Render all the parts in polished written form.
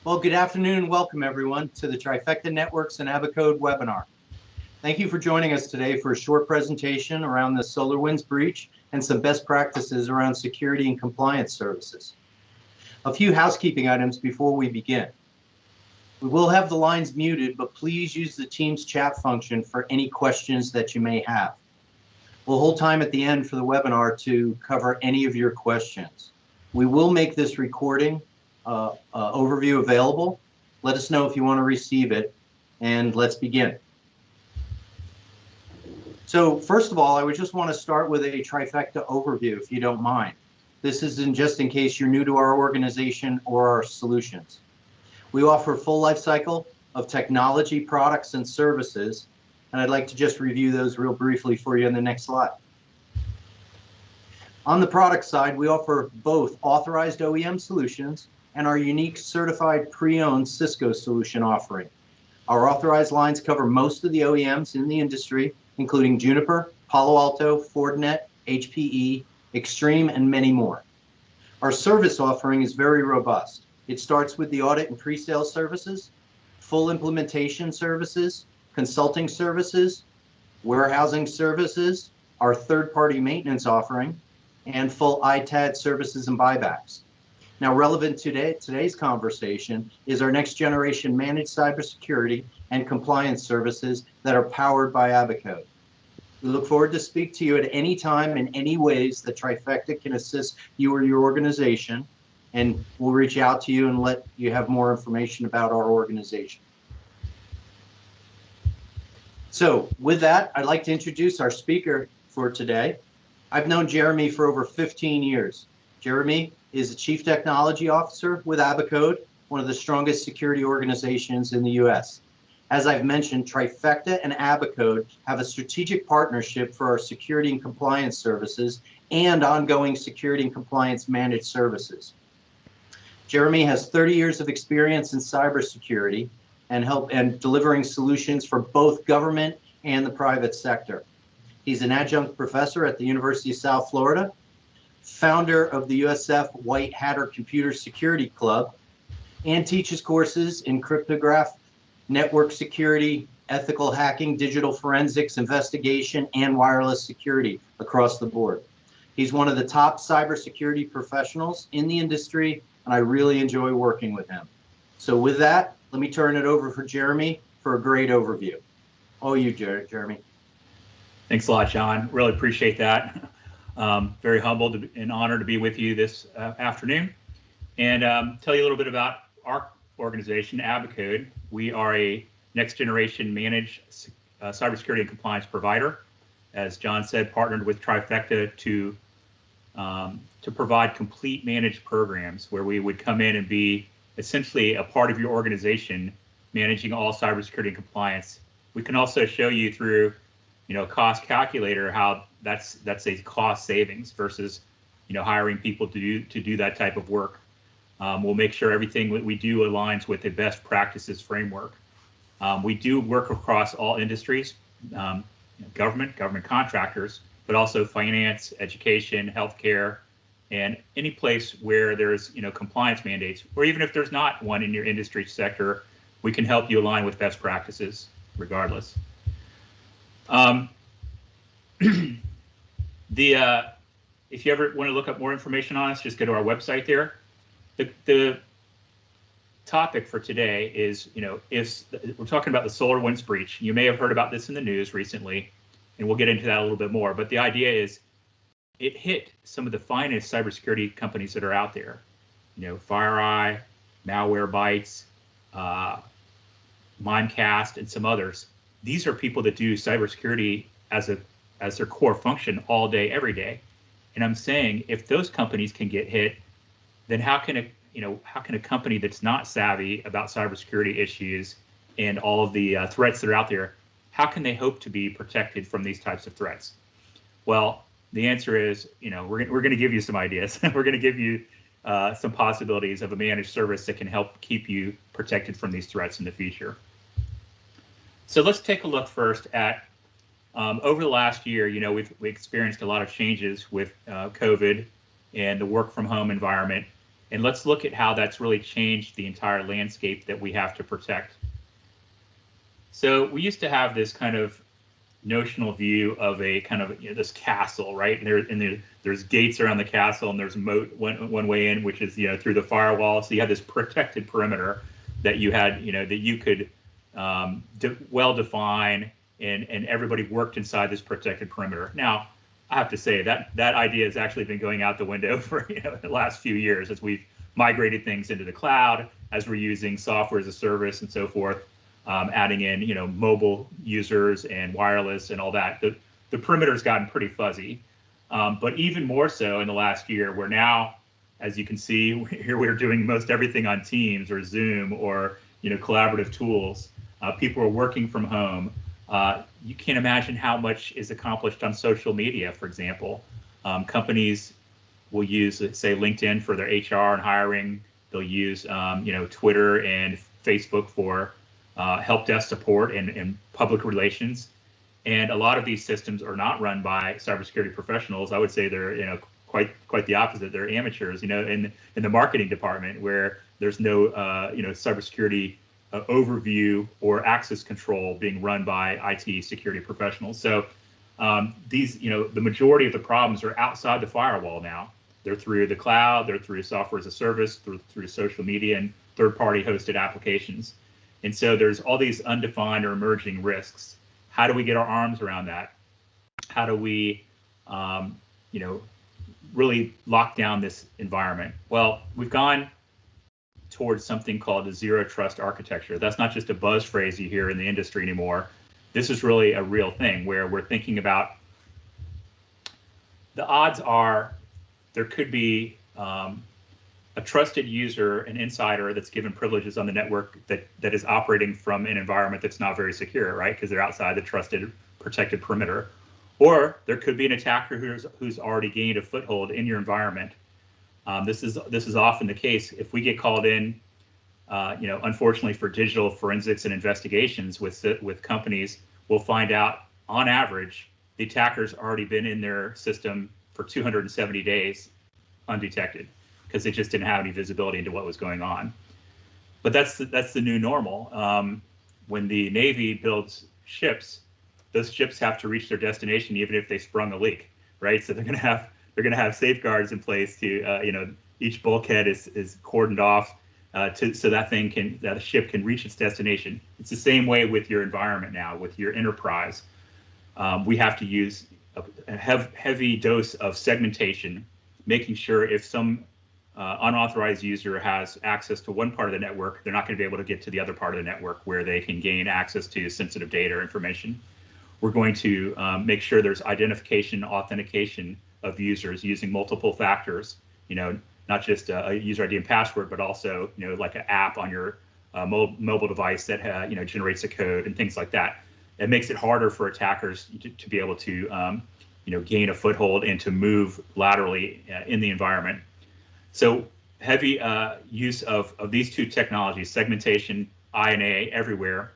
Well, good afternoon and welcome everyone to the Trifecta Networks and Abacode webinar. Thank you for joining us today for a short presentation around the SolarWinds Breach and some best practices around security and compliance services. A few housekeeping items before we begin. We will have the lines muted, but please use the Teams chat function for any questions that you may have. We'll hold time at the end for the webinar to cover any of your questions. We will make this recording overview available. Let us know if you want to receive it, and let's begin. So first of all, I would just want to start with a Trifecta overview, if you don't mind. This is just in case you're new to our organization or our solutions. We offer full life cycle of technology, products, and services, and I'd like to just review those real briefly for you in the next slide. On the product side, we offer both authorized OEM solutions and our unique certified pre-owned Cisco solution offering. Our authorized lines cover most of the OEMs in the industry, including Juniper, Palo Alto, Fortinet, HPE, Extreme, and many more. Our service offering is very robust. It starts with the audit and pre-sale services, full implementation services, consulting services, warehousing services, our third-party maintenance offering, and full ITAD services and buybacks. Now, relevant to today's conversation is our next generation managed cybersecurity and compliance services that are powered by Abacode. We look forward to speak to you at any time in any ways that Trifecta can assist you or your organization, and we'll reach out to you and let you have more information about our organization. So with that, I'd like to introduce our speaker for today. I've known Jeremy for over 15 years. Jeremy is the Chief Technology Officer with Abacode, one of the strongest security organizations in the US. As I've mentioned, Trifecta and Abacode have a strategic partnership for our security and compliance services and ongoing security and compliance managed services. Jeremy has 30 years of experience in cybersecurity and delivering solutions for both government and the private sector. He's an adjunct professor at the University of South Florida, founder of the USF White Hatter Computer Security Club, and teaches courses in cryptography, network security, ethical hacking, digital forensics, investigation, and wireless security across the board. He's one of the top cybersecurity professionals in the industry, and I really enjoy working with him. So with that, let me turn it over for Jeremy for a great overview. Oh, you, Jeremy. Thanks a lot, John. Really appreciate that. Very humbled and honored to be with you this afternoon and tell you a little bit about our organization, Abacode. We are a next generation managed cybersecurity and compliance provider. As John said, partnered with Trifecta to provide complete managed programs where we would come in and be essentially a part of your organization managing all cybersecurity and compliance. We can also show you through cost calculator how that's a cost savings versus hiring people to do that type of work. We'll make sure everything we do aligns with the best practices framework. We do work across all industries, government contractors, but also finance, education, healthcare, and any place where there's compliance mandates, or even if there's not one in your industry sector, we can help you align with best practices regardless. If you ever want to look up more information on us, just go to our website there. The topic for today is, we're talking about the SolarWinds Breach. You may have heard about this in the news recently, and we'll get into that a little bit more. But the idea is it hit some of the finest cybersecurity companies that are out there. FireEye, Malwarebytes, Mimecast, and some others. These are people that do cybersecurity as their core function all day, every day. And I'm saying if those companies can get hit, then how can a company that's not savvy about cybersecurity issues and all of the threats that are out there, how can they hope to be protected from these types of threats? Well, the answer is, we're going to give you some ideas. We're going to give you some possibilities of a managed service that can help keep you protected from these threats in the future. So let's take a look first at over the last year. We experienced a lot of changes with COVID and the work from home environment. And let's look at how that's really changed the entire landscape that we have to protect. So we used to have this kind of notional view of a kind of this castle, right? And there's gates around the castle, and there's moat one way in, which is through the firewall. So you had this protected perimeter that you had, that you could well define, and everybody worked inside this protected perimeter. Now, I have to say that idea has actually been going out the window for the last few years as we've migrated things into the cloud, as we're using software as a service and so forth, adding in mobile users and wireless and all that. The perimeter's gotten pretty fuzzy, but even more so in the last year, where now, as you can see here, we're doing most everything on Teams or Zoom or collaborative tools. People are working from home. You can't imagine how much is accomplished on social media, for example. Companies will use, say, LinkedIn for their HR and hiring. They'll use, Twitter and Facebook for help desk support and public relations. And a lot of these systems are not run by cybersecurity professionals. I would say they're, quite the opposite. They're amateurs, in the marketing department, where there's no, cybersecurity overview or access control being run by IT security professionals. So these, the majority of the problems are outside the firewall now. They're through the cloud, they're through software as a service, through social media and third-party hosted applications. And so there's all these undefined or emerging risks. How do we get our arms around that? How do we, really lock down this environment? Well, we've gone towards something called a zero trust architecture. That's not just a buzz phrase you hear in the industry anymore. This is really a real thing, where we're thinking about the odds are there could be a trusted user, an insider that's given privileges on the network that is operating from an environment that's not very secure, right? Because they're outside the trusted, protected perimeter. Or there could be an attacker who's already gained a foothold in your environment. This is often the case. If we get called in, unfortunately for digital forensics and investigations with companies, we'll find out on average the attacker's already been in their system for 270 days undetected, because they just didn't have any visibility into what was going on. But that's the new normal. When the Navy builds ships, those ships have to reach their destination even if they sprung a leak, right? So they're going to have safeguards in place to, each bulkhead is cordoned off so that ship can reach its destination. It's the same way with your environment now, with your enterprise. We have to use a heavy dose of segmentation, making sure if some unauthorized user has access to one part of the network, they're not going to be able to get to the other part of the network where they can gain access to sensitive data or information. We're going to make sure there's identification, authentication of users using multiple factors, not just a user ID and password, but also, like an app on your mobile device that generates a code and things like that. It makes it harder for attackers to be able to gain a foothold and to move laterally in the environment. So heavy use of these two technologies, segmentation, INA everywhere,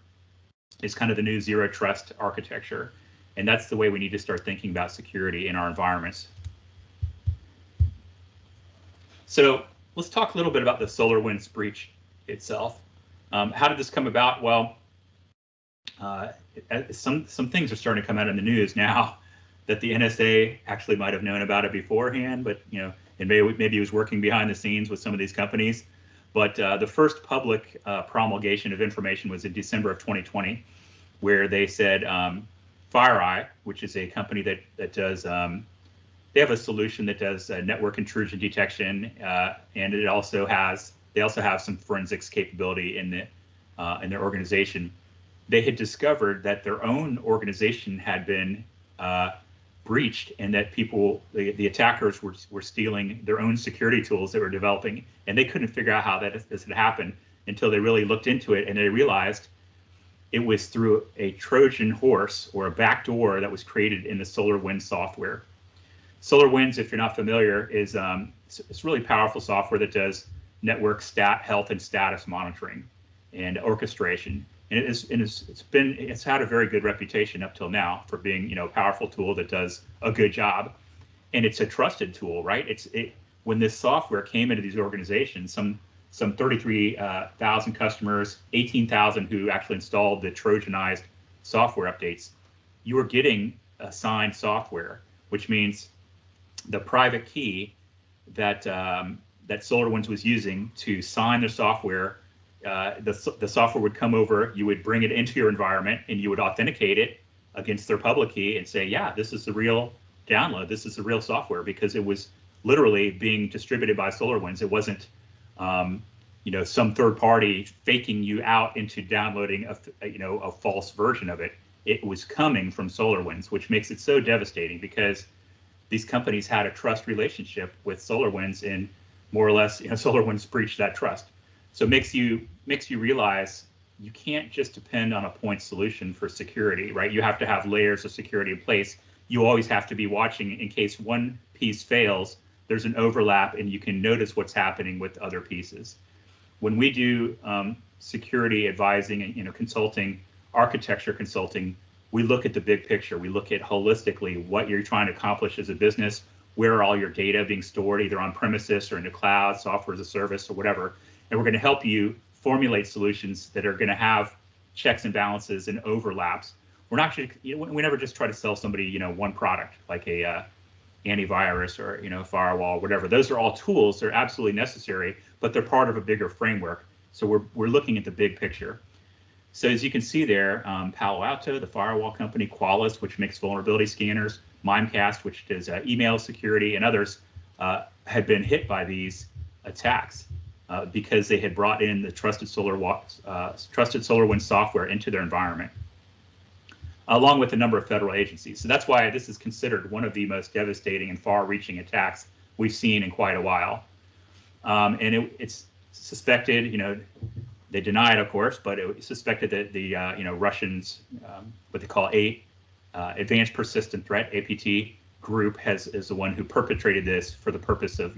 is kind of the new zero trust architecture. And that's the way we need to start thinking about security in our environments. So let's talk a little bit about the SolarWinds breach itself. How did this come about? Well, some things are starting to come out in the news now that the NSA actually might have known about it beforehand, but and maybe he was working behind the scenes with some of these companies. But the first public promulgation of information was in December of 2020, where they said FireEye, which is a company that does, they have a solution that does network intrusion detection, and they also have some forensics capability in their organization. They had discovered that their own organization had been breached, and that the attackers were stealing their own security tools that were developing, and they couldn't figure out how this had happened until they really looked into it, and they realized it was through a Trojan horse or a backdoor that was created in the SolarWinds software. SolarWinds, if you're not familiar, is it's really powerful software that does network health and status monitoring and orchestration. And it's had a very good reputation up till now for being a powerful tool that does a good job, and it's a trusted tool, right? when this software came into these organizations, some 33,000 customers, 18,000 who actually installed the Trojanized software updates, you were getting assigned software, which means the private key that that SolarWinds was using to sign their software, the software would come over, you would bring it into your environment, and you would authenticate it against their public key and say, yeah, this is the real download, this is the real software, because it was literally being distributed by SolarWinds. It wasn't some third party faking you out into downloading a false version of it. It was coming from SolarWinds, which makes it so devastating, because these companies had a trust relationship with SolarWinds, and more or less, SolarWinds breached that trust. So it makes you realize you can't just depend on a point solution for security, right? You have to have layers of security in place. You always have to be watching in case one piece fails, there's an overlap, and you can notice what's happening with other pieces. When we do security advising and consulting, architecture consulting, we look at the big picture. We look at holistically what you're trying to accomplish as a business, where are all your data being stored, either on premises or in the cloud, software as a service or whatever. And we're going to help you formulate solutions that are going to have checks and balances and overlaps. We're not actually, we never just try to sell somebody, one product like a antivirus or firewall, whatever. Those are all tools. They're absolutely necessary, but they're part of a bigger framework. So we're looking at the big picture. So as you can see there, Palo Alto, the firewall company, Qualys, which makes vulnerability scanners, Mimecast, which does email security, and others had been hit by these attacks because they had brought in the trusted SolarWinds software into their environment, along with a number of federal agencies. So that's why this is considered one of the most devastating and far-reaching attacks we've seen in quite a while. And it's suspected, they deny it, of course, but it's suspected that the Russians, what they call Advanced Persistent Threat (APT) group, is the one who perpetrated this for the purpose of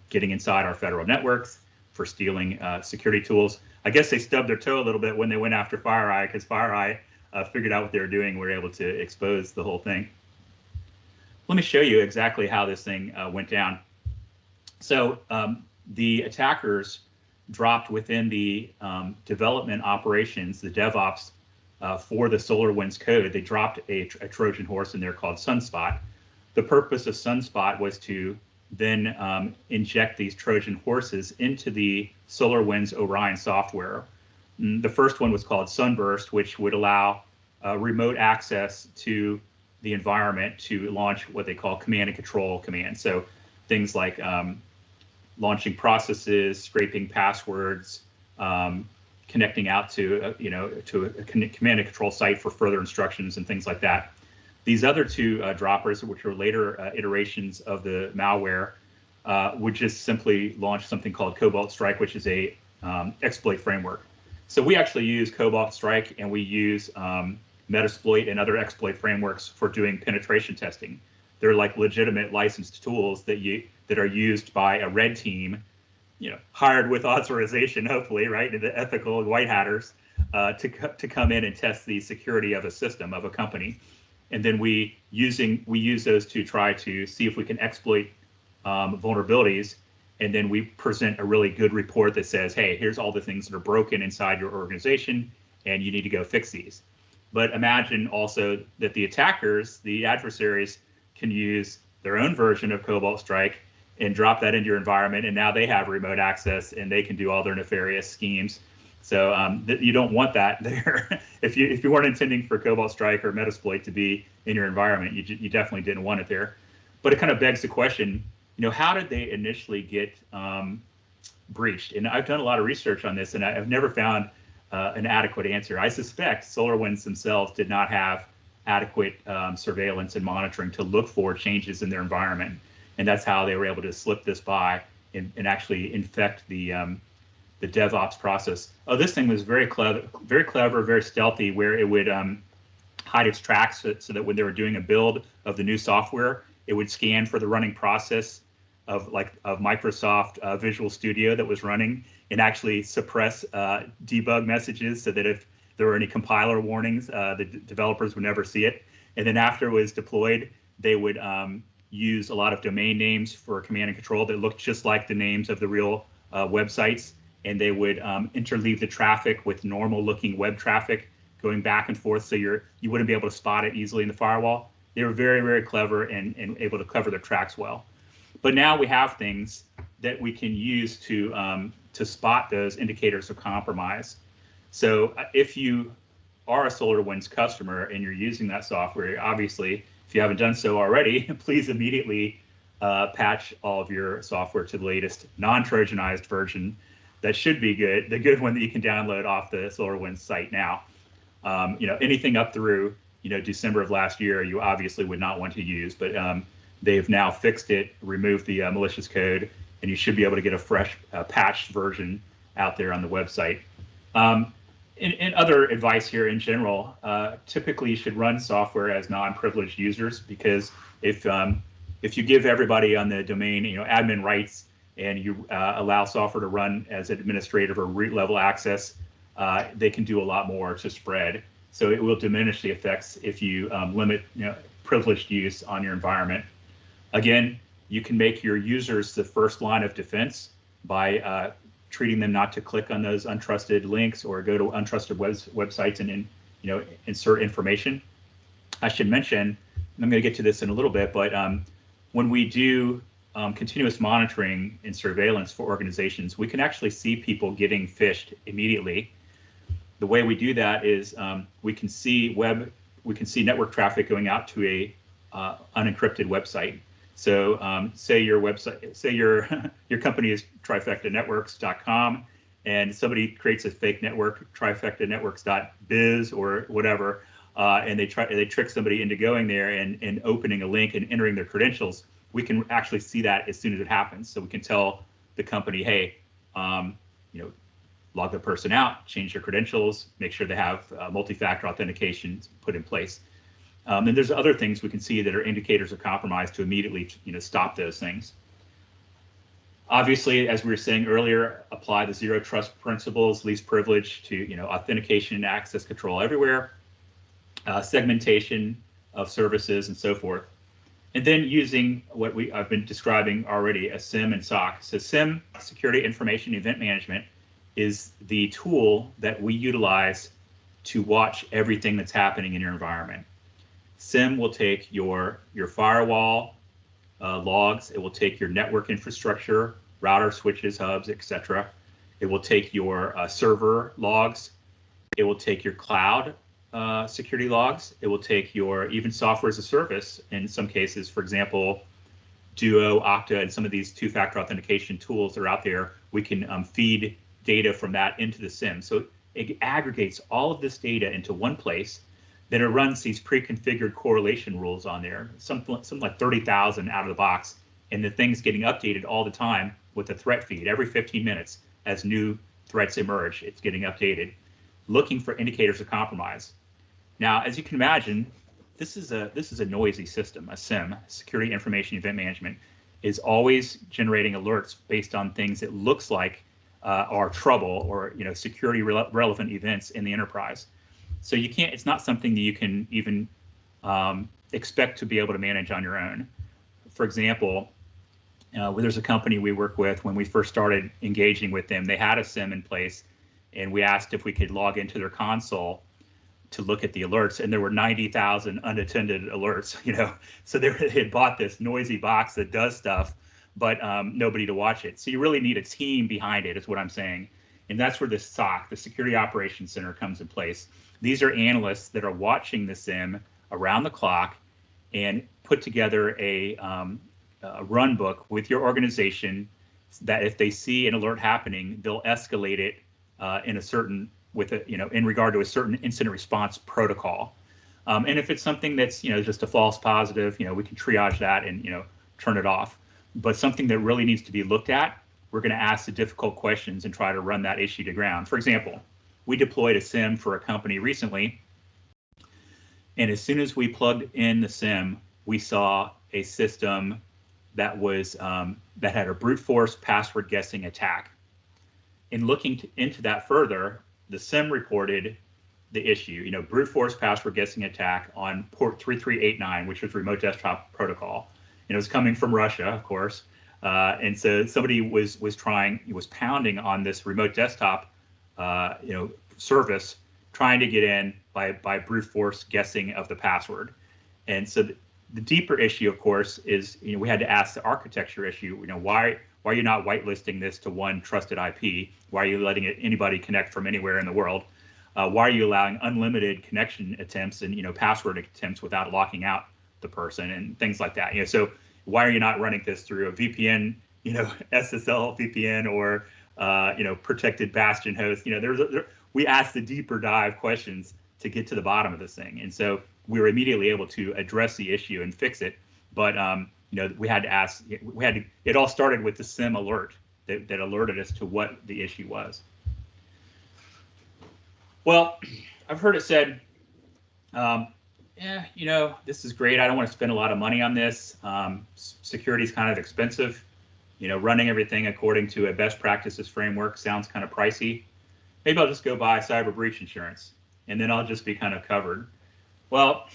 getting inside our federal networks, for stealing security tools. I guess they stubbed their toe a little bit when they went after FireEye, because FireEye figured out what they were doing. We were able to expose the whole thing. Let me show you exactly how this thing went down. So the attackers dropped within the development operations, the DevOps for the SolarWinds code. They dropped a Trojan horse in there called Sunspot. The purpose of Sunspot was to then inject these Trojan horses into the SolarWinds Orion software. The first one was called Sunburst, which would allow remote access to the environment to launch what they call command and control commands. So things like launching processes, scraping passwords, connecting out to to a command and control site for further instructions and things like that. These other two droppers, which are later iterations of the malware, would just simply launch something called Cobalt Strike, which is a exploit framework. So we actually use Cobalt Strike, and we use Metasploit and other exploit frameworks for doing penetration testing. They're like legitimate licensed tools that are used by a red team, hired with authorization, hopefully, right, the ethical white hatters, to come in and test the security of a system, of a company. And then we use those to try to see if we can exploit vulnerabilities. And then we present a really good report that says, hey, here's all the things that are broken inside your organization, and you need to go fix these. But imagine also that the attackers, the adversaries, can use their own version of Cobalt Strike and drop that into your environment, and now they have remote access and they can do all their nefarious schemes. So you don't want that there. If you weren't intending for Cobalt Strike or Metasploit to be in your environment, you definitely didn't want it there. But it kind of begs the question, how did they initially get breached? And I've done a lot of research on this, and I've never found an adequate answer. I suspect SolarWinds themselves did not have adequate surveillance and monitoring to look for changes in their environment, and that's how they were able to slip this by and actually infect the DevOps process. Oh, this thing was very clever, very stealthy, where it would hide its tracks so that when they were doing a build of the new software, it would scan for the running process of Microsoft Visual Studio that was running, and actually suppress debug messages so that if there were any compiler warnings, the developers would never see it. And then after it was deployed, they would use a lot of domain names for command and control that look just like the names of the real websites, and they would interleave the traffic with normal looking web traffic going back and forth, so you wouldn't be able to spot it easily in the firewall. They were very, very clever and able to cover their tracks well. But now we have things that we can use to spot those indicators of compromise. So if you are a SolarWinds customer and you're using that software, obviously, if you haven't done so already, please immediately patch all of your software to the latest non-Trojanized version. That should be good, the good one that you can download off the SolarWinds site now. Anything up through December of last year, you obviously would not want to use, but they've now fixed it, removed the malicious code, and you should be able to get a fresh patched version out there on the website. And other advice here in general, typically you should run software as non-privileged users, because if you give everybody on the domain admin rights and you allow software to run as administrative or root level access, they can do a lot more to spread. So it will diminish the effects if you limit privileged use on your environment. Again, you can make your users the first line of defense by treating them not to click on those untrusted links or go to untrusted websites and insert information. I should mention, and I'm going to get to this in a little bit, but when we do continuous monitoring and surveillance for organizations, we can actually see people getting phished immediately. The way we do that is we can see network traffic going out to a unencrypted website. So say your website, say your company is trifectanetworks.com, and somebody creates a fake network, trifectanetworks.biz or whatever, and they trick somebody into going there and opening a link and entering their credentials. We can actually see that as soon as it happens. So we can tell the company, hey, log the person out, change their credentials, make sure they have multi-factor authentication put in place. And there's other things we can see that are indicators of compromise to immediately stop those things. Obviously, as we were saying earlier, apply the zero trust principles, least privilege to authentication and access control everywhere, segmentation of services and so forth. And then using what I've been describing already as SIEM and SOC. So SIEM, Security Information Event Management, is the tool that we utilize to watch everything that's happening in your environment. SIEM will take your firewall logs. It will take your network infrastructure, router, switches, hubs, etc. It will take your server logs. It will take your cloud security logs. It will take your even software as a service. In some cases, for example, Duo, Okta, and some of these two-factor authentication tools that are out there, we can feed data from that into the SIEM. So it aggregates all of this data into one place. Then it runs these pre-configured correlation rules on there, something like 30,000 out of the box, and the thing's getting updated all the time with a threat feed. Every 15 minutes, as new threats emerge, it's getting updated, looking for indicators of compromise. Now, as you can imagine, this is a noisy system. A SIEM, Security Information Event Management, is always generating alerts based on things it looks like are trouble or security relevant events in the enterprise. So you can't. It's not something that you can even expect to be able to manage on your own. For example, there's a company we work with. When we first started engaging with them, they had a SIEM in place, and we asked if we could log into their console to look at the alerts, and there were 90,000 unattended alerts. So they had bought this noisy box that does stuff, but nobody to watch it. So you really need a team behind it, is what I'm saying. And that's where the SOC, the Security Operations Center, comes in place. These are analysts that are watching the SIEM around the clock and put together a run book with your organization that if they see an alert happening, they'll escalate it in regard to a certain incident response protocol. And if it's something that's just a false positive, we can triage that and turn it off. But something that really needs to be looked at, we're going to ask the difficult questions and try to run that issue to ground. For example, we deployed a SIEM for a company recently, and as soon as we plugged in the SIEM, we saw a system that was that had a brute force password guessing attack. In looking into that further, the SIEM reported the issue, brute force password guessing attack on port 3389, which was remote desktop protocol. it was coming from Russia, of course. And so somebody was pounding on this remote desktop, service, trying to get in by brute force guessing of the password. And so the deeper issue, of course, is we had to ask the architecture issue. Why are you not whitelisting this to one trusted IP? Why are you letting anybody connect from anywhere in the world? Why are you allowing unlimited connection attempts and password attempts without locking out the person and things like that? So why are you not running this through a VPN, SSL VPN or protected bastion host? We asked the deeper dive questions to get to the bottom of this thing, and so we were immediately able to address the issue and fix it. But we had to ask. It all started with the SIM alert that alerted us to what the issue was. Well, I've heard it said, this is great. I don't want to spend a lot of money on this. Security is kind of expensive. Running everything according to a best practices framework sounds kind of pricey. Maybe I'll just go buy cyber breach insurance, and then I'll just be kind of covered. Well,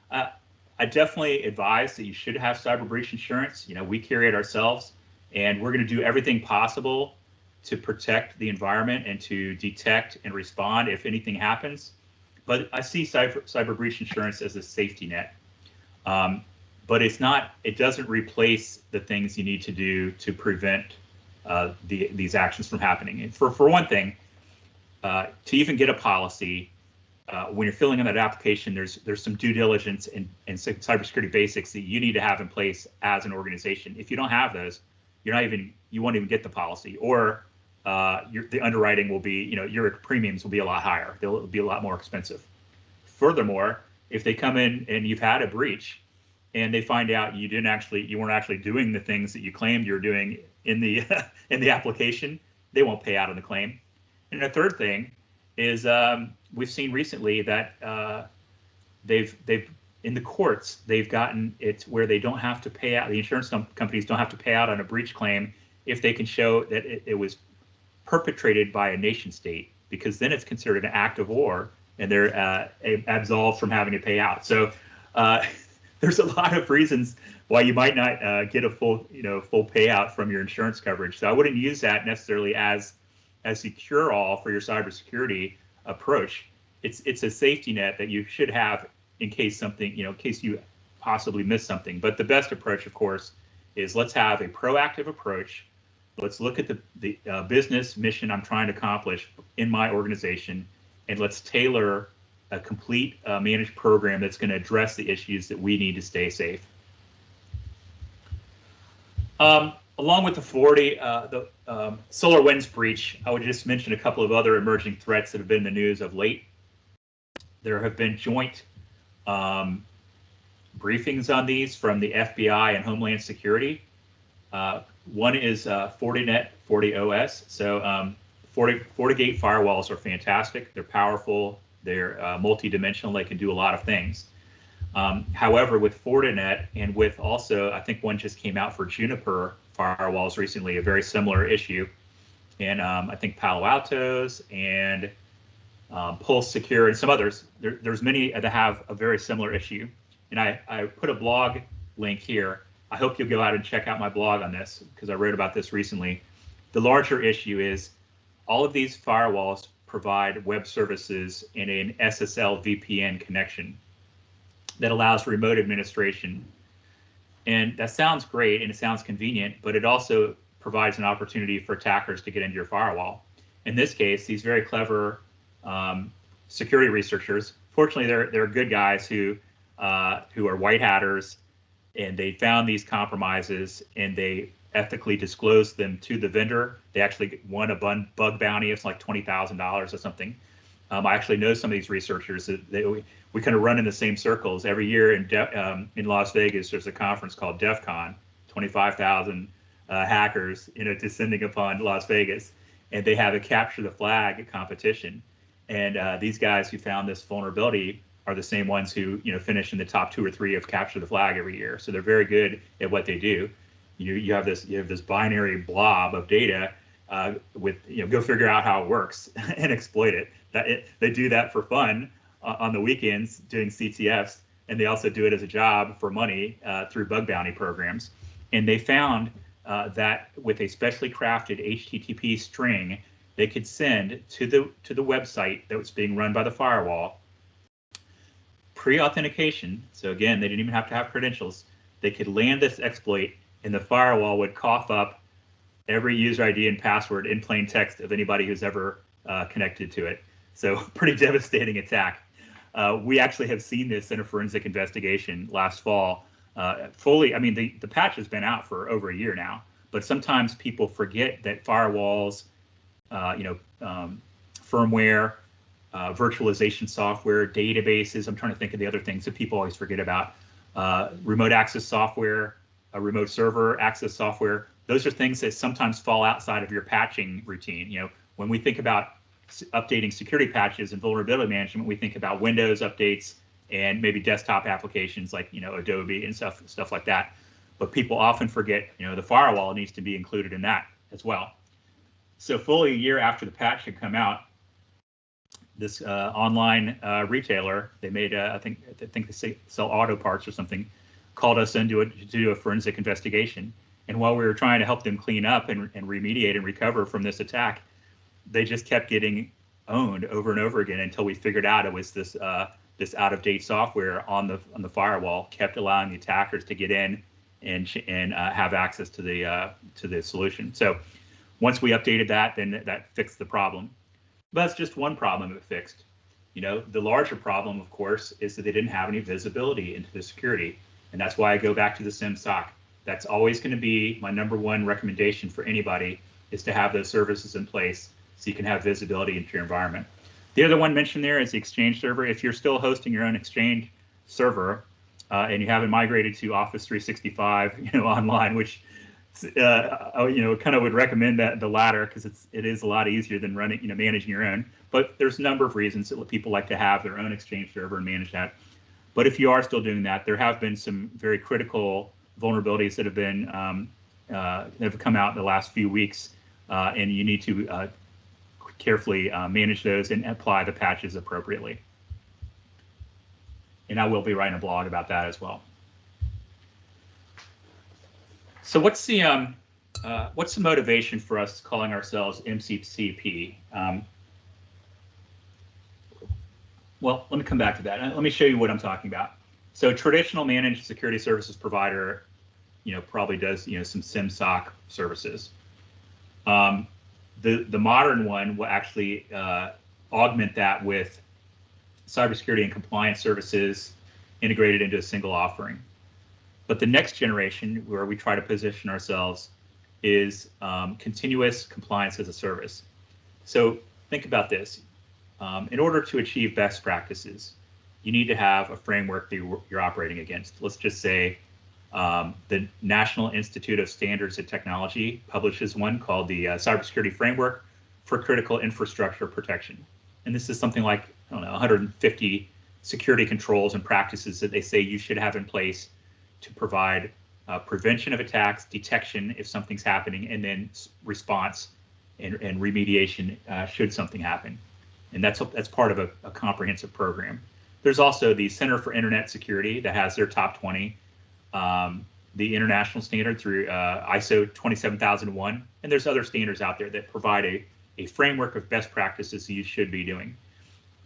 I definitely advise that you should have cyber breach insurance. We carry it ourselves, and we're going to do everything possible to protect the environment and to detect and respond if anything happens. But I see cyber breach insurance as a safety net. But it doesn't replace the things you need to do to prevent these actions from happening. And for one thing, to even get a policy, when you're filling in that application, there's some due diligence and cybersecurity basics that you need to have in place as an organization. If you don't have those, you won't even get the policy, or the underwriting will be, your premiums will be a lot higher. They'll be a lot more expensive. Furthermore, if they come in and you've had a breach and they find out you weren't actually doing the things that you claimed you were doing in the in the application, they won't pay out on the claim. And the third thing is we've seen recently that they've in the courts, they've gotten it where they don't have to pay out, the insurance companies don't have to pay out on a breach claim if they can show that it was perpetrated by a nation state, because then it's considered an act of war and they're absolved from having to pay out. So there's a lot of reasons why you might not get a full payout from your insurance coverage. So I wouldn't use that necessarily as a cure-all for your cybersecurity approach. It's a safety net that you should have in case in case you possibly miss something. But the best approach, of course, is let's have a proactive approach. Let's look at the business mission I'm trying to accomplish in my organization, and let's tailor a complete managed program that's going to address the issues that we need to stay safe. Along with the SolarWinds breach, I would just mention a couple of other emerging threats that have been in the news of late. There have been joint briefings on these from the FBI and Homeland Security. One is Fortinet 40OS. So FortiGate firewalls are fantastic. They're powerful. They're multi-dimensional. They can do a lot of things. However, with Fortinet and with also, I think one just came out for Juniper firewalls recently, a very similar issue. And I think Palo Alto's and Pulse Secure and some others, there's many that have a very similar issue. And I put a blog link here. I hope you'll go out and check out my blog on this, because I wrote about this recently. The larger issue is all of these firewalls provide web services in an SSL VPN connection that allows remote administration. And that sounds great and it sounds convenient, but it also provides an opportunity for attackers to get into your firewall. In this case, these very clever security researchers, fortunately, they're good guys who are white hatters, and they found these compromises and they ethically disclosed them to the vendor. They actually won a bug bounty. It's like $20,000 or something. I actually know some of these researchers. We kind of run in the same circles every year in Las Vegas. There's a conference called DEF CON, 25,000 hackers, descending upon Las Vegas, and they have a capture the flag competition. And these guys who found this vulnerability are the same ones who finish in the top 2 or 3 of capture the flag every year. So they're very good at what they do. You have this binary blob of data with go figure out how it works and exploit it. They do that for fun on the weekends doing CTFs. and they also do it as a job for money through bug bounty programs. And they found that with a specially crafted HTTP string, they could send to the website that was being run by the firewall pre-authentication. So again, they didn't even have to have credentials. They could land this exploit, and the firewall would cough up every user ID and password in plain text of anybody who's ever connected to it. So pretty devastating attack. We actually have seen this in a forensic investigation last fall. Fully, I mean, the patch has been out for over a year now, but sometimes people forget that firewalls, firmware, virtualization software, databases. I'm trying to think of the other things that people always forget about. Remote access software, remote server access software. Those are things that sometimes fall outside of your patching routine. You know, when we think about updating security patches and vulnerability management, we think about Windows updates and maybe desktop applications like, you know, Adobe and stuff like that. But people often forget, you know, the firewall needs to be included in that as well. So fully a year after the patch had come out, this online retailer, they made, I think they sell auto parts or something, called us in to do a forensic investigation. And while we were trying to help them clean up and remediate and recover from this attack, they just kept getting owned over and over again until we figured out it was this this out-of-date software on the firewall kept allowing the attackers to get in and have access to the solution. So once we updated that, then that fixed the problem. But that's just one problem it fixed. You know, the larger problem, of course, is that they didn't have any visibility into the security. And that's why I go back to the SIEM/SOC. That's always going to be my #1 recommendation for anybody, is to have those services in place so you can have visibility into your environment. The other one mentioned there is the Exchange server. If you're still hosting your own Exchange server and you haven't migrated to Office 365, you know, online, which you know, kind of would recommend that the latter, because it is a lot easier than running, you know, managing your own. But there's a number of reasons that people like to have their own Exchange server and manage that. But if you are still doing that, there have been some very critical vulnerabilities that have been have come out in the last few weeks, and you need to carefully manage those and apply the patches appropriately. And I will be writing a blog about that as well. So what's the motivation for us calling ourselves MCCP? Well, let me come back to that. Let me show you what I'm talking about. So traditional managed security services provider, you know, probably does, you know, some SIEM/SOC services. The modern one will actually augment that with cybersecurity and compliance services integrated into a single offering. But the next generation, where we try to position ourselves, is continuous compliance as a service. So think about this. In order to achieve best practices, you need to have a framework that you're operating against. Let's just say the National Institute of Standards and Technology publishes one called the Cybersecurity Framework for Critical Infrastructure Protection. And this is something like, I don't know, 150 security controls and practices that they say you should have in place to provide prevention of attacks, detection if something's happening, and then response and remediation should something happen. And that's part of a comprehensive program. There's also the Center for Internet Security that has their top 20, the international standard through ISO 27001, and there's other standards out there that provide a framework of best practices you should be doing.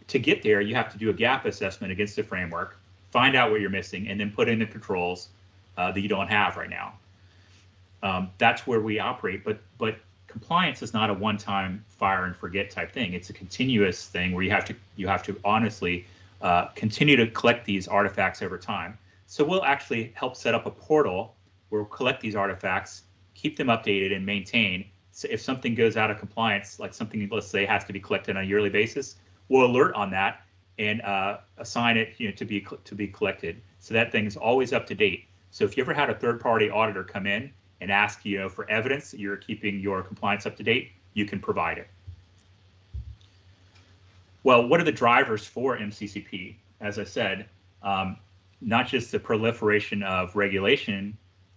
To get there, you have to do a gap assessment against the framework, find out what you're missing, and then put in the controls that you don't have right now. That's where we operate, but compliance is not a one-time fire and forget type thing. It's a continuous thing where you have to honestly continue to collect these artifacts over time. So we'll actually help set up a portal where we'll collect these artifacts, keep them updated and maintain. So if something goes out of compliance, like something, let's say, has to be collected on a yearly basis, we'll alert on that and assign it, you know, to be collected. So that thing's always up to date. So if you ever had a third-party auditor come in and ask, you know, for evidence that you're keeping your compliance up to date, you can provide it. Well, what are the drivers for MCCP? As I said, not just the proliferation of regulation,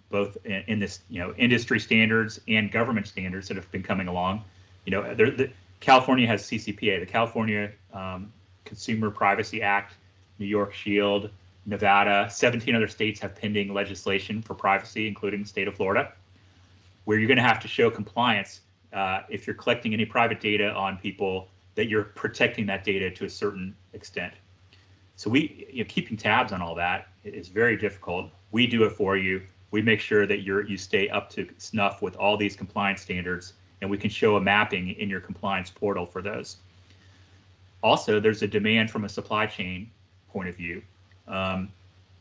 both in this, you know, industry standards and government standards that have been coming along. You know, California has CCPA, the California Consumer Privacy Act, New York Shield, Nevada, 17 other states have pending legislation for privacy, including the state of Florida, where you're going to have to show compliance if you're collecting any private data on people, that you're protecting that data to a certain extent. So keeping tabs on all that is very difficult. We do it for you. We make sure that you stay up to snuff with all these compliance standards, and we can show a mapping in your compliance portal for those. Also, there's a demand from a supply chain point of view.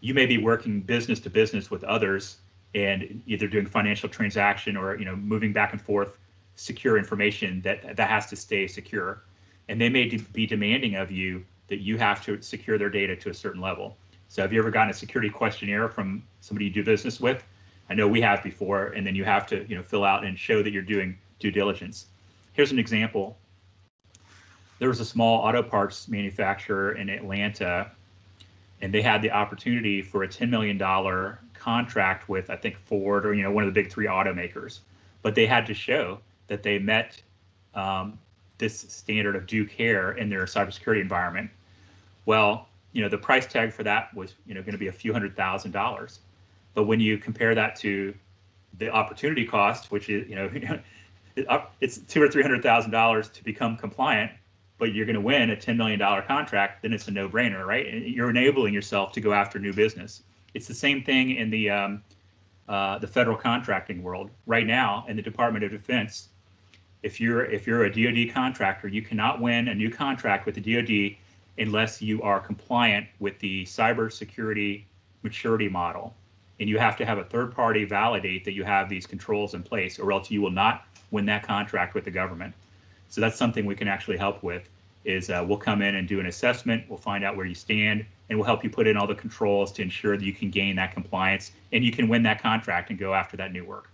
You may be working business to business with others and either doing financial transaction or moving back and forth secure information that has to stay secure. And they may be demanding of you that you have to secure their data to a certain level. So have you ever gotten a security questionnaire from somebody you do business with? I know we have before, and then you have to fill out and show that you're doing due diligence. Here's an example. There was a small auto parts manufacturer in Atlanta, and they had the opportunity for a $10 million contract with, I think, Ford or one of the big three automakers. But they had to show that they met this standard of due care in their cybersecurity environment. Well, the price tag for that was going to be a few $100,000. But when you compare that to the opportunity cost, which is it's $200,000 or $300,000 to become compliant, but you're going to win a $10 million contract, then it's a no-brainer, right? And you're enabling yourself to go after new business. It's the same thing in the federal contracting world right now in the Department of Defense. If you're a DoD contractor, you cannot win a new contract with the DoD unless you are compliant with the cybersecurity maturity model. And you have to have a third party validate that you have these controls in place, or else you will not win that contract with the government. So that's something we can actually help with, is we'll come in and do an assessment, we'll find out where you stand, and we'll help you put in all the controls to ensure that you can gain that compliance and you can win that contract and go after that new work.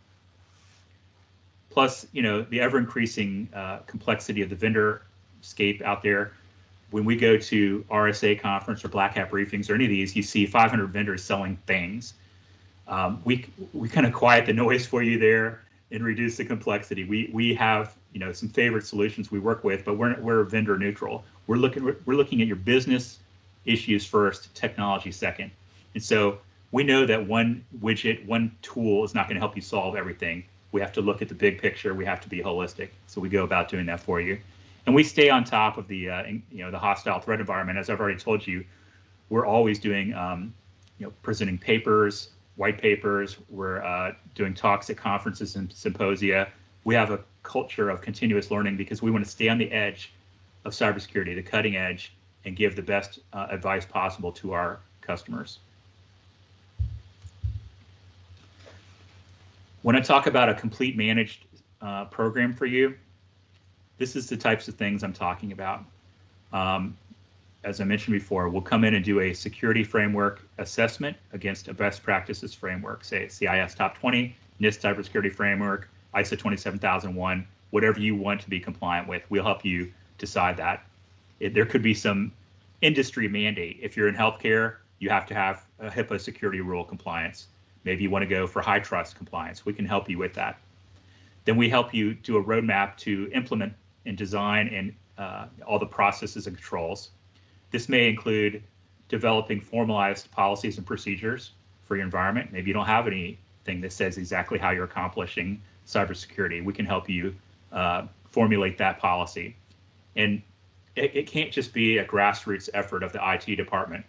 Plus, the ever-increasing complexity of the vendor scape out there. When we go to RSA conference or Black Hat briefings or any of these, you see 500 vendors selling things. We kind of quiet the noise for you there and reduce the complexity. We have some favorite solutions we work with, but we're vendor neutral. We're looking at your business issues first, technology second. And so we know that one widget, one tool is not going to help you solve everything. We have to look at the big picture. We have to be holistic. So we go about doing that for you. And we stay on top of the the hostile threat environment. As I've already told you, we're always doing presenting papers, white papers. We're doing talks at conferences and symposia. We have a culture of continuous learning because we want to stay on the edge of cybersecurity, the cutting edge, and give the best advice possible to our customers. When I talk about a complete managed program for you, this is the types of things I'm talking about. As I mentioned before, we'll come in and do a security framework assessment against a best practices framework, say CIS Top 20, NIST Cybersecurity Framework, ISO 27001, whatever you want to be compliant with. We'll help you decide that. There could be some industry mandate. If you're in healthcare, you have to have a HIPAA security rule compliance. Maybe you want to go for high trust compliance. We can help you with that. Then we help you do a roadmap to implement and design and all the processes and controls. This may include developing formalized policies and procedures for your environment. Maybe you don't have anything that says exactly how you're accomplishing cybersecurity. We can help you formulate that policy. And it can't just be a grassroots effort of the IT department.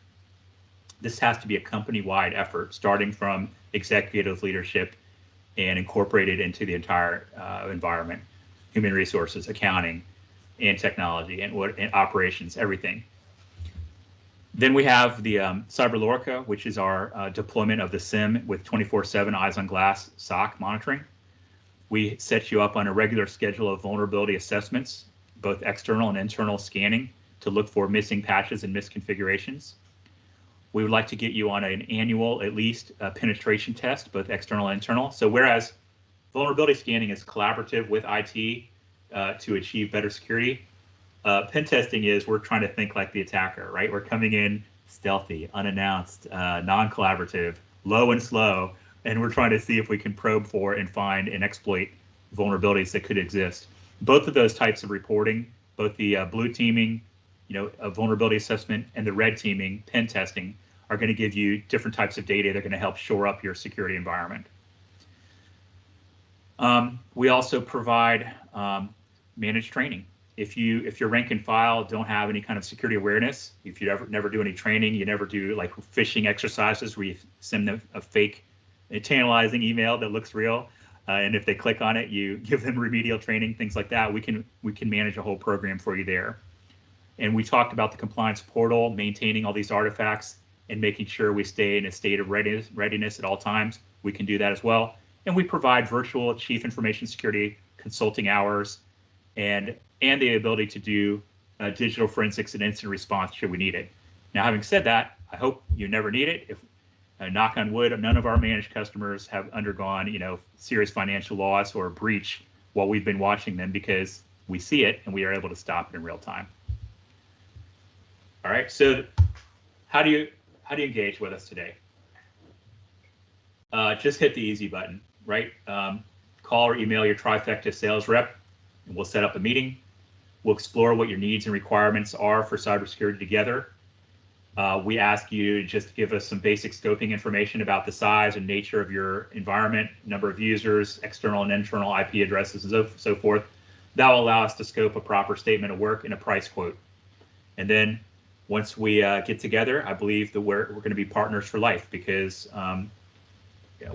This has to be a company-wide effort, starting from executive leadership and incorporated into the entire environment, human resources, accounting, and technology, and operations, everything. Then we have the CyberLorca, which is our deployment of the SIM with 24/7 eyes on glass SOC monitoring. We set you up on a regular schedule of vulnerability assessments, both external and internal scanning, to look for missing patches and misconfigurations. We would like to get you on an annual, at least, penetration test, both external and internal. So whereas vulnerability scanning is collaborative with IT to achieve better security, pen testing is we're trying to think like the attacker, right? We're coming in stealthy, unannounced, non-collaborative, low and slow, and we're trying to see if we can probe for and find and exploit vulnerabilities that could exist. Both of those types of reporting, both the blue teaming, a vulnerability assessment, and the red teaming, pen testing, are going to give you different types of data that are going to help shore up your security environment. We also provide managed training. If your rank and file don't have any kind of security awareness, if you never do any training, you never do like phishing exercises where you send them a fake tantalizing email that looks real, and if they click on it, you give them remedial training, things like that. We can manage a whole program for you there. And we talked about the compliance portal, maintaining all these artifacts and making sure we stay in a state of readiness at all times. We can do that as well. And we provide virtual chief information security consulting hours and the ability to do digital forensics and incident response should we need it. Now, having said that, I hope you never need it. If knock on wood, none of our managed customers have undergone, serious financial loss or breach while we've been watching them, because we see it and we are able to stop it in real time. All right, so how do you engage with us today? Just hit the easy button, right? Call or email your Trifecta sales rep, and we'll set up a meeting. We'll explore what your needs and requirements are for cybersecurity together. We ask you to just give us some basic scoping information about the size and nature of your environment, number of users, external and internal IP addresses, and so forth. That will allow us to scope a proper statement of work and a price quote. And then once we get together, I believe that we're going to be partners for life, because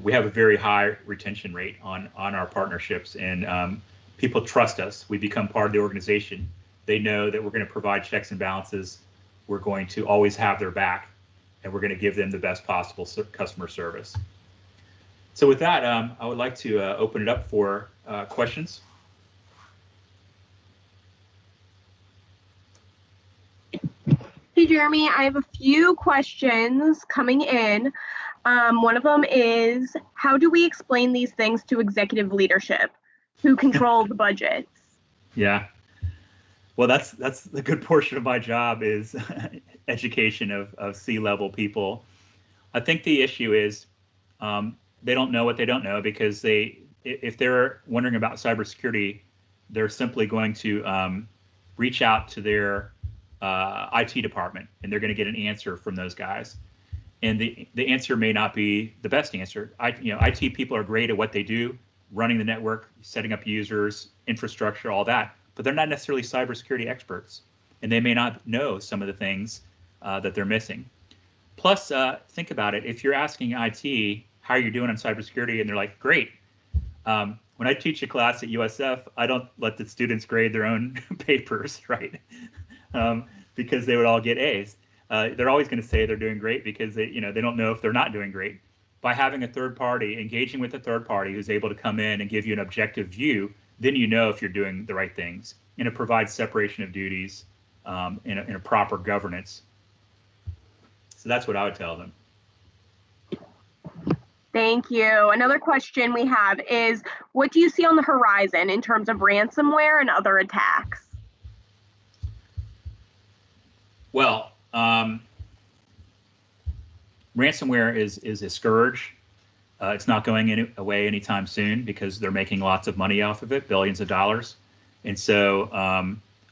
we have a very high retention rate on our partnerships, and people trust us. We become part of the organization. They know that we're going to provide checks and balances. We're going to always have their back, and we're going to give them the best possible customer service. So with that, I would like to open it up for questions. Hey, Jeremy, I have a few questions coming in. One of them is, how do we explain these things to executive leadership who control the budgets? Yeah. Well, that's the good portion of my job is education of C-level people. I think the issue is they don't know what they don't know, because if they're wondering about cybersecurity, they're simply going to reach out to their IT department, and they're going to get an answer from those guys. And the answer may not be the best answer. IT people are great at what they do, running the network, setting up users, infrastructure, all that, but they're not necessarily cybersecurity experts, and they may not know some of the things that they're missing. Plus, think about it. If you're asking IT, how are you doing on cybersecurity? And they're like, great. When I teach a class at USF, I don't let the students grade their own papers, right? Because they would all get A's. They're always going to say they're doing great, because they don't know if they're not doing great. By having a third party, engaging with a third party who's able to come in and give you an objective view, then you know if you're doing the right things. And it provides separation of duties in a proper governance. So that's what I would tell them. Thank you. Another question we have is, what do you see on the horizon in terms of ransomware and other attacks? Well, ransomware is a scourge. It's not going away anytime soon, because they're making lots of money off of it, billions of dollars. And so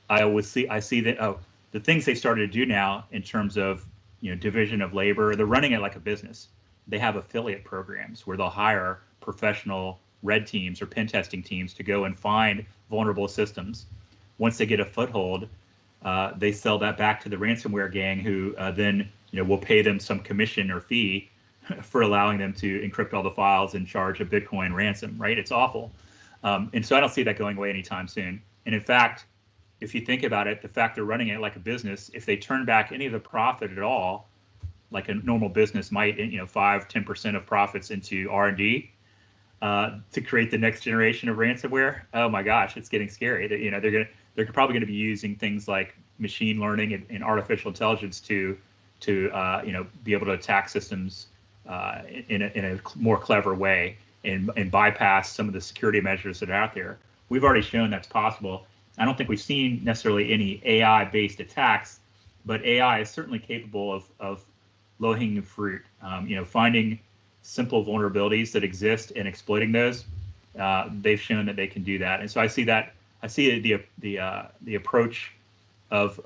I see that the things they started to do now in terms of division of labor, they're running it like a business. They have affiliate programs where they'll hire professional red teams or pen testing teams to go and find vulnerable systems. Once they get a foothold, they sell that back to the ransomware gang, who then will pay them some commission or fee for allowing them to encrypt all the files and charge a Bitcoin ransom, right? It's awful. And so I don't see that going away anytime soon. And in fact, if you think about it, the fact they're running it like a business, if they turn back any of the profit at all, like a normal business might, 5-10% of profits into R&D to create the next generation of ransomware, oh my gosh, it's getting scary. They're probably going to be using things like machine learning and artificial intelligence to be able to attack systems in a more clever way and bypass some of the security measures that are out there. We've already shown that's possible. I don't think we've seen necessarily any AI-based attacks, but AI is certainly capable of low-hanging fruit. Finding simple vulnerabilities that exist and exploiting those. They've shown that they can do that, and so I see that. I see the approach of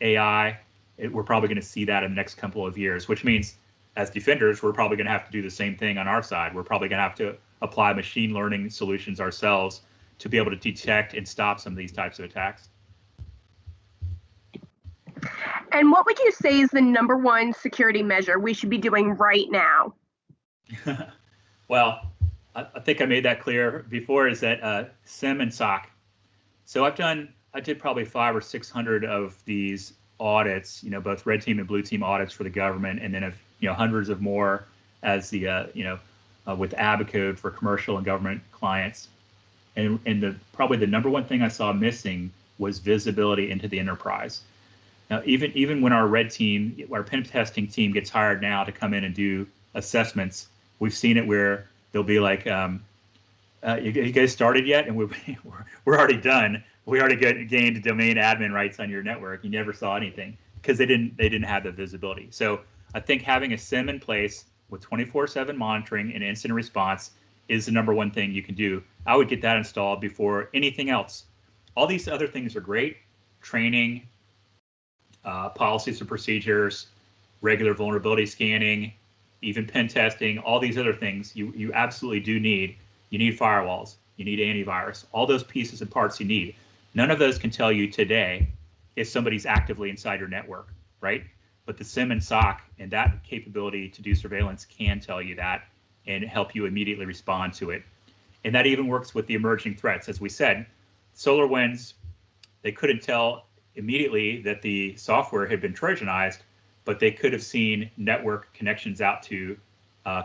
AI. We're probably going to see that in the next couple of years, which means as defenders, we're probably going to have to do the same thing on our side. We're probably going to have to apply machine learning solutions ourselves to be able to detect and stop some of these types of attacks. And what would you say is the #1 security measure we should be doing right now? Well, I think I made that clear before, is that SIM and SOC. So I did probably 500 or 600 of these audits, both red team and blue team audits for the government, and then hundreds of more as the with Abacode for commercial and government clients. And probably the #1 thing I saw missing was visibility into the enterprise. Now, even when our red team, our pen testing team gets hired now to come in and do assessments, we've seen it where they'll be like, you guys started yet? And we're already done. We already gained domain admin rights on your network. You never saw anything because they didn't have the visibility. So I think having a SIM in place with 24/7 monitoring and incident response is the #1 thing you can do. I would get that installed before anything else. All these other things are great: training, policies and procedures, regular vulnerability scanning, even pen testing. All these other things you absolutely do need. You need firewalls. You need antivirus. All those pieces and parts you need. None of those can tell you today if somebody's actively inside your network, right? But the SIM and SOC and that capability to do surveillance can tell you that and help you immediately respond to it. And that even works with the emerging threats. As we said, SolarWinds, they couldn't tell immediately that the software had been Trojanized, but they could have seen network connections out to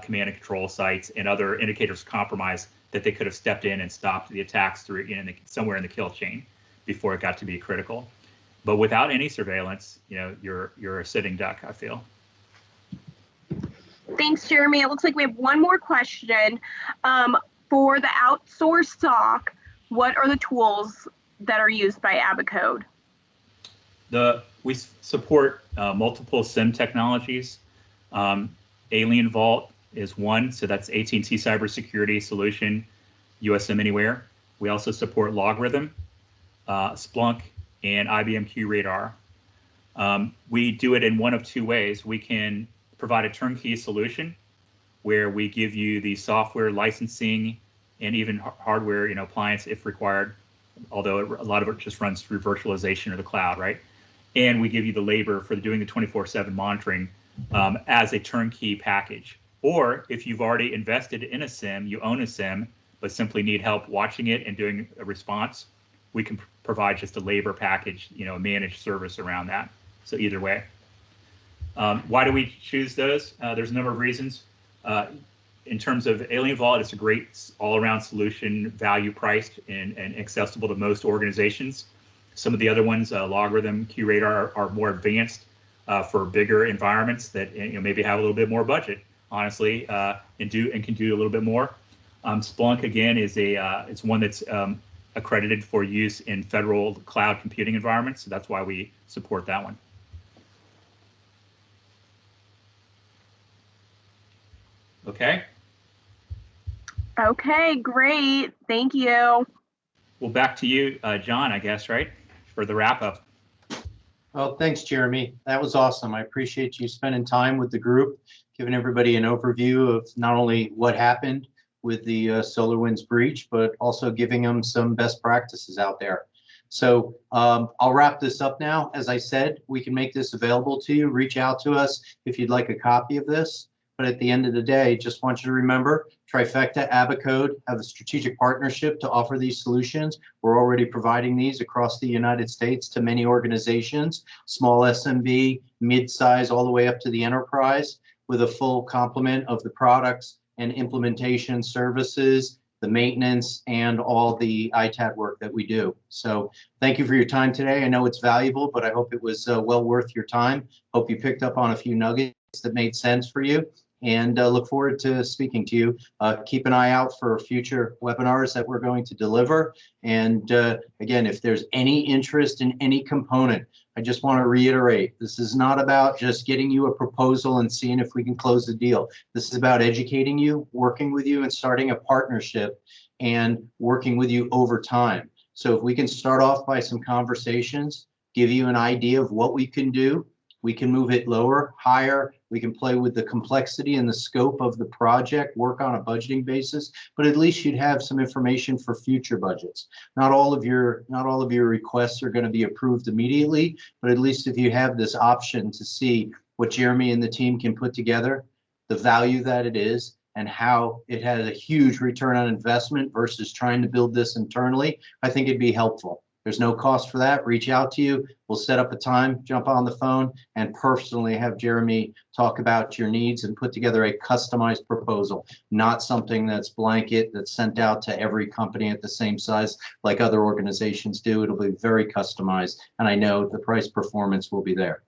command and control sites and other indicators of compromise that they could have stepped in and stopped the attacks through somewhere in the kill chain before it got to be critical. But without any surveillance, you're a sitting duck, I feel. Thanks, Jeremy. It looks like we have one more question. For the outsourced SOC, what are the tools that are used by Abacode? We support multiple SIM technologies. Alien Vault is one, so that's AT&T Cybersecurity Solution, USM Anywhere. We also support Logarithm, Splunk, and IBM QRadar. We do it in one of two ways. We can provide a turnkey solution where we give you the software licensing and even hardware, appliance if required, although a lot of it just runs through virtualization or the cloud, right? And we give you the labor for doing the 24/7 monitoring as a turnkey package. Or if you've already invested in a SIM, you own a SIM, but simply need help watching it and doing a response, we can provide just a labor package, a managed service around that. So either way. Why do we choose those? There's a number of reasons. In terms of Alien Vault, it's a great all-around solution, value priced and accessible to most organizations. Some of the other ones, Logarithm, QRadar, are more advanced for bigger environments that maybe have a little bit more budget, honestly, and can do a little bit more. Splunk again is it's one that's accredited for use in federal cloud computing environments, so that's why we support that one. Okay. Okay, great. Thank you. Well, back to you, John, I guess, right, for the wrap up. Well, thanks, Jeremy. That was awesome. I appreciate you spending time with the group, giving everybody an overview of not only what happened with the SolarWinds breach, but also giving them some best practices out there. So I'll wrap this up now. As I said, we can make this available to you. Reach out to us if you'd like a copy of this. But at the end of the day, just want you to remember, Trifecta, Abacode have a strategic partnership to offer these solutions. We're already providing these across the United States to many organizations, small SMB, mid-size, all the way up to the enterprise, with a full complement of the products and implementation services, the maintenance, and all the ITAD work that we do. So thank you for your time today. I know it's valuable, but I hope it was well worth your time. Hope you picked up on a few nuggets that made sense for you. And look forward to speaking to you. Keep an eye out for future webinars that we're going to deliver. And again, if there's any interest in any component, I just want to reiterate, this is not about just getting you a proposal and seeing if we can close the deal. This is about educating you, working with you, and starting a partnership and working with you over time. So if we can start off by some conversations, give you an idea of what we can do, We can move it lower, higher. We can play with the complexity and the scope of the project, work on a budgeting basis, but at least you'd have some information for future budgets. Not all of your requests are going to be approved immediately, but at least if you have this option to see what Jeremy and the team can put together, the value that it is, and how it has a huge return on investment versus trying to build this internally, I think it'd be helpful. There's no cost for that. Reach out to you. We'll set up a time, jump on the phone, and personally have Jeremy talk about your needs and put together a customized proposal, not something that's blanket, that's sent out to every company at the same size like other organizations do. It'll be very customized, and I know the price performance will be there.